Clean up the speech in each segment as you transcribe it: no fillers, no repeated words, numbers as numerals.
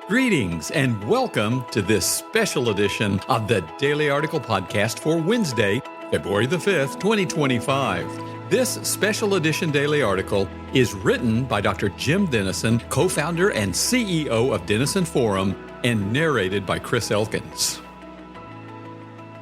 Greetings and welcome to this special edition of the Daily Article Podcast for Wednesday, February the 5th, 2025. This special edition Daily Article is written by Dr. Jim Denison, co-founder and CEO of Denison Forum, and narrated by Chris Elkins.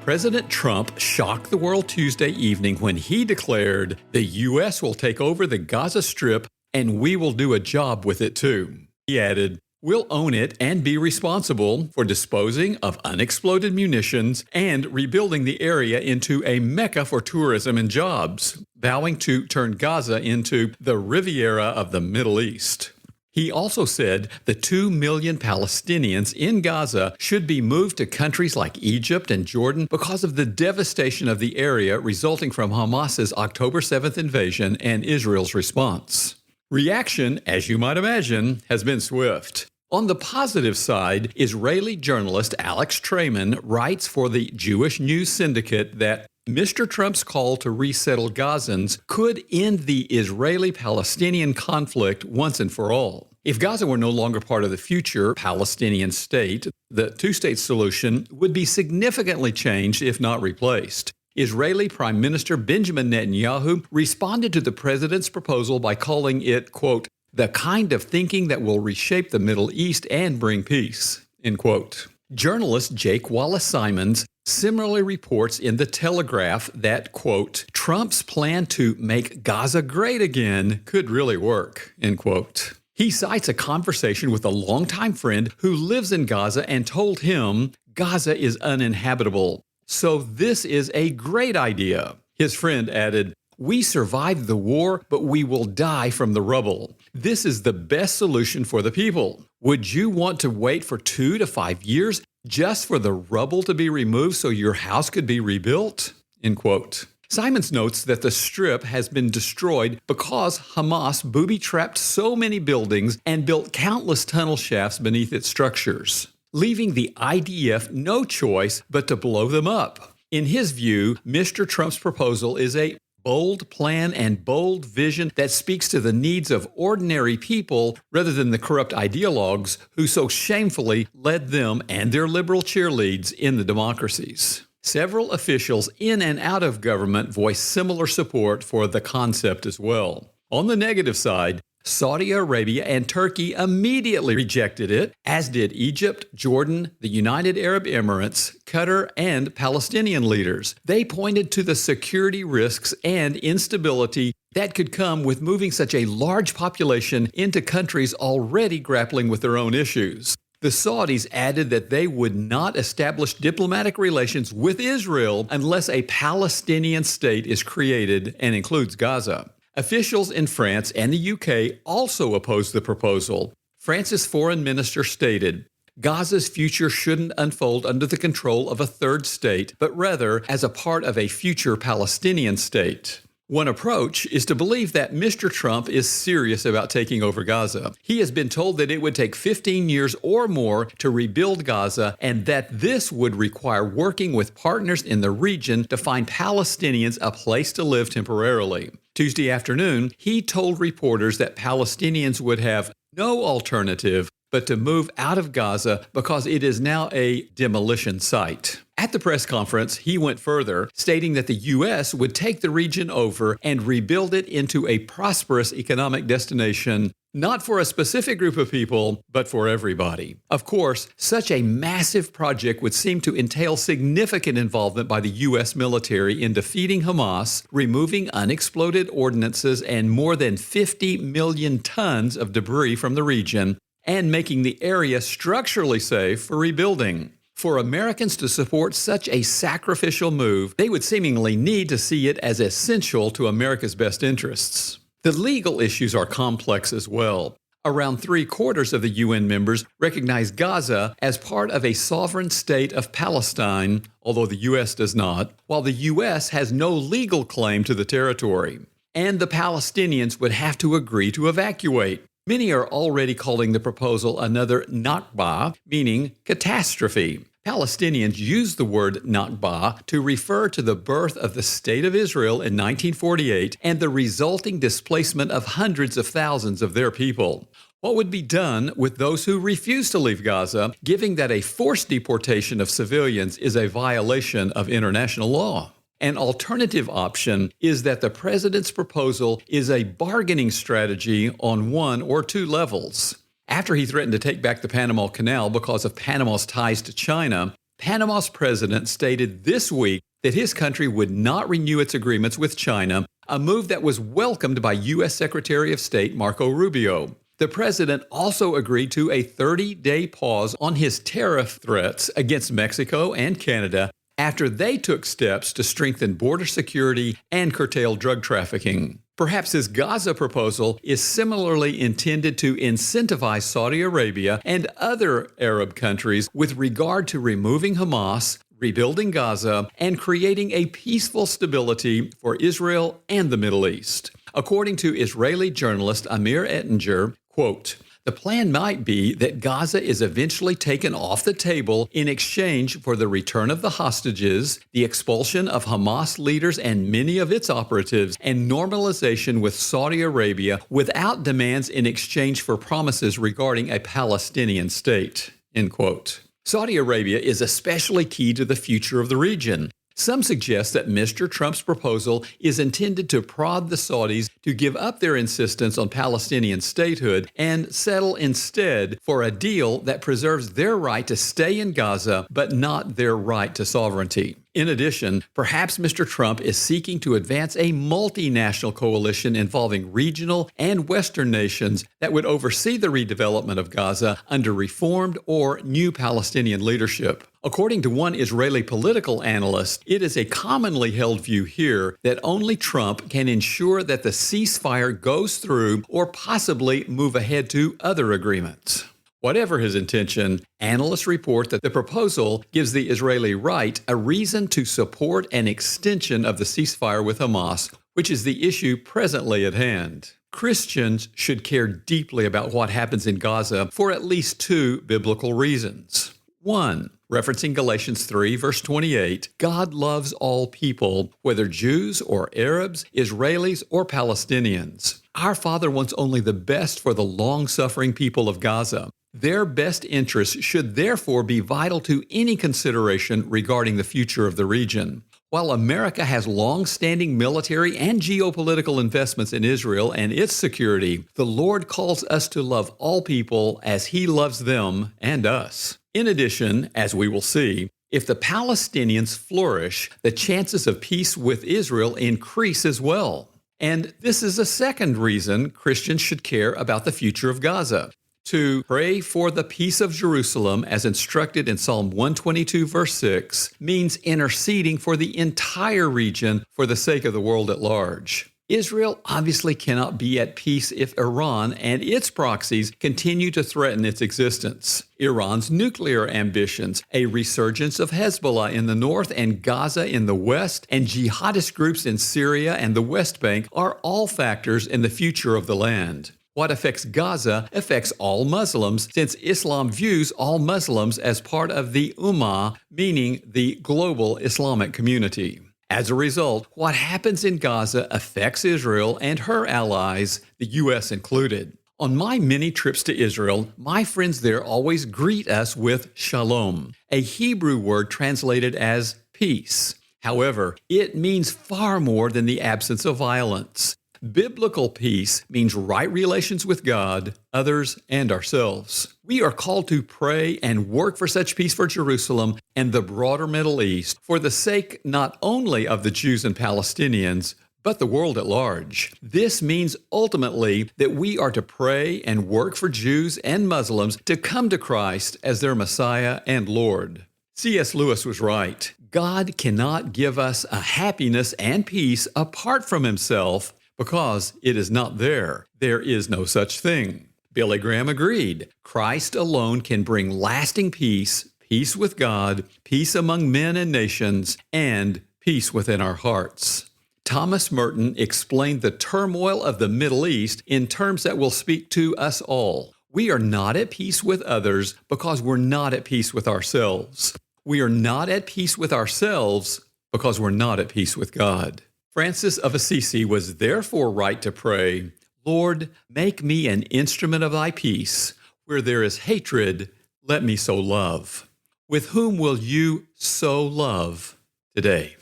President Trump shocked the world Tuesday evening when he declared the U.S. will take over the Gaza Strip and we will do a job with it too. He added, "We'll own it and be responsible for disposing of unexploded munitions and rebuilding the area into a mecca for tourism and jobs, vowing to turn Gaza into the Riviera of the Middle East." He also said the 2 million Palestinians in Gaza should be moved to countries like Egypt and Jordan because of the devastation of the area resulting from Hamas's October 7th invasion and Israel's response. Reaction, as you might imagine, has been swift. On the positive side, Israeli journalist Alex Trayman writes for the Jewish News Syndicate that Mr. Trump's call to resettle Gazans could end the Israeli-Palestinian conflict once and for all. If Gaza were no longer part of the future Palestinian state, the two-state solution would be significantly changed if not replaced. Israeli Prime Minister Benjamin Netanyahu responded to the president's proposal by calling it, quote, "the kind of thinking that will reshape the Middle East and bring peace," end quote. Journalist Jake Wallace-Simons similarly reports in The Telegraph that, quote, "Trump's plan to make Gaza great again could really work," end quote. He cites a conversation with a longtime friend who lives in Gaza and told him Gaza is uninhabitable. "So this is a great idea." His friend added, "We survived the war, but we will die from the rubble. This is the best solution for the people. Would you want to wait for 2 to 5 years just for the rubble to be removed so your house could be rebuilt?" End quote. Simons notes that the Strip has been destroyed because Hamas booby-trapped so many buildings and built countless tunnel shafts beneath its structures, leaving the IDF no choice but to blow them up. In his view, Mr. Trump's proposal is a bold plan and bold vision that speaks to the needs of ordinary people rather than the corrupt ideologues who so shamefully led them and their liberal cheerleads in the democracies. Several officials in and out of government voiced similar support for the concept as well. On the negative side, Saudi Arabia and Turkey immediately rejected it, as did Egypt, Jordan, the United Arab Emirates, Qatar, and Palestinian leaders. They pointed to the security risks and instability that could come with moving such a large population into countries already grappling with their own issues. The Saudis added that they would not establish diplomatic relations with Israel unless a Palestinian state is created and includes Gaza. Officials in France and the UK also opposed the proposal. France's foreign minister stated, "Gaza's future shouldn't unfold under the control of a third state, but rather as a part of a future Palestinian state." One approach is to believe that Mr. Trump is serious about taking over Gaza. He has been told that it would take 15 years or more to rebuild Gaza and that this would require working with partners in the region to find Palestinians a place to live temporarily. Tuesday afternoon, he told reporters that Palestinians would have no alternative but to move out of Gaza because it is now a demolition site. At the press conference, he went further, stating that the U.S. would take the region over and rebuild it into a prosperous economic destination, not for a specific group of people, but for everybody. Of course, such a massive project would seem to entail significant involvement by the U.S. military in defeating Hamas, removing unexploded ordnances and more than 50 million tons of debris from the region, and making the area structurally safe for rebuilding. For Americans to support such a sacrificial move, they would seemingly need to see it as essential to America's best interests. The legal issues are complex as well. Around 3/4 of the UN members recognize Gaza as part of a sovereign state of Palestine, although the U.S. does not, while the U.S. has no legal claim to the territory. And the Palestinians would have to agree to evacuate. Many are already calling the proposal another Nakba, meaning catastrophe. Palestinians use the word Nakba to refer to the birth of the State of Israel in 1948 and the resulting displacement of hundreds of thousands of their people. What would be done with those who refuse to leave Gaza, given that a forced deportation of civilians is a violation of international law? An alternative option is that the president's proposal is a bargaining strategy on one or two levels. After he threatened to take back the Panama Canal because of Panama's ties to China, Panama's president stated this week that his country would not renew its agreements with China, a move that was welcomed by U.S. Secretary of State Marco Rubio. The president also agreed to a 30-day pause on his tariff threats against Mexico and Canada after they took steps to strengthen border security and curtail drug trafficking. Perhaps his Gaza proposal is similarly intended to incentivize Saudi Arabia and other Arab countries with regard to removing Hamas, rebuilding Gaza, and creating a peaceful stability for Israel and the Middle East. According to Israeli journalist Amir Ettinger, quote, "The plan might be that Gaza is eventually taken off the table in exchange for the return of the hostages, the expulsion of Hamas leaders and many of its operatives, and normalization with Saudi Arabia without demands in exchange for promises regarding a Palestinian state." End quote. Saudi Arabia is especially key to the future of the region. Some suggest that Mr. Trump's proposal is intended to prod the Saudis to give up their insistence on Palestinian statehood and settle instead for a deal that preserves their right to stay in Gaza but not their right to sovereignty. In addition, perhaps Mr. Trump is seeking to advance a multinational coalition involving regional and Western nations that would oversee the redevelopment of Gaza under reformed or new Palestinian leadership. According to one Israeli political analyst, it is a commonly held view here that only Trump can ensure that the ceasefire goes through or possibly move ahead to other agreements. Whatever his intention, analysts report that the proposal gives the Israeli right a reason to support an extension of the ceasefire with Hamas, which is the issue presently at hand. Christians should care deeply about what happens in Gaza for at least two biblical reasons. One, referencing Galatians 3, verse 28, God loves all people, whether Jews or Arabs, Israelis or Palestinians. Our Father wants only the best for the long-suffering people of Gaza. Their best interests should therefore be vital to any consideration regarding the future of the region. While America has long-standing military and geopolitical investments in Israel and its security, the Lord calls us to love all people as He loves them and us. In addition, as we will see, if the Palestinians flourish, the chances of peace with Israel increase as well. And this is a second reason Christians should care about the future of Gaza. To pray for the peace of Jerusalem, as instructed in Psalm 122, verse 6, means interceding for the entire region for the sake of the world at large. Israel obviously cannot be at peace if Iran and its proxies continue to threaten its existence. Iran's nuclear ambitions, a resurgence of Hezbollah in the north and Gaza in the west, and jihadist groups in Syria and the West Bank are all factors in the future of the land. What affects Gaza affects all Muslims, since Islam views all Muslims as part of the Ummah, meaning the global Islamic community. As a result, what happens in Gaza affects Israel and her allies, the U.S. included. On my many trips to Israel, my friends there always greet us with shalom, a Hebrew word translated as peace. However, it means far more than the absence of violence. Biblical peace means right relations with God, others, and ourselves. We are called to pray and work for such peace for Jerusalem and the broader Middle East for the sake not only of the Jews and Palestinians, but the world at large. This means ultimately that we are to pray and work for Jews and Muslims to come to Christ as their Messiah and Lord. C.S. Lewis was right. God cannot give us a happiness and peace apart from Himself, because it is not there. There is no such thing. Billy Graham agreed. Christ alone can bring lasting peace, peace with God, peace among men and nations, and peace within our hearts. Thomas Merton explained the turmoil of the Middle East in terms that will speak to us all. We are not at peace with others because we're not at peace with ourselves. We are not at peace with ourselves because we're not at peace with God. Francis of Assisi was therefore right to pray, Lord, make me an instrument of thy peace. Where there is hatred, let me sow love. With whom will you sow love today?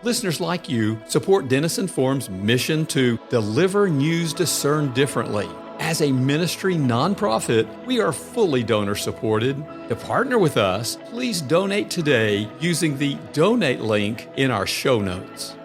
Listeners like you support Denison Forum's mission to deliver news discerned differently. As a ministry nonprofit, we are fully donor supported. To partner with us, please donate today using the donate link in our show notes.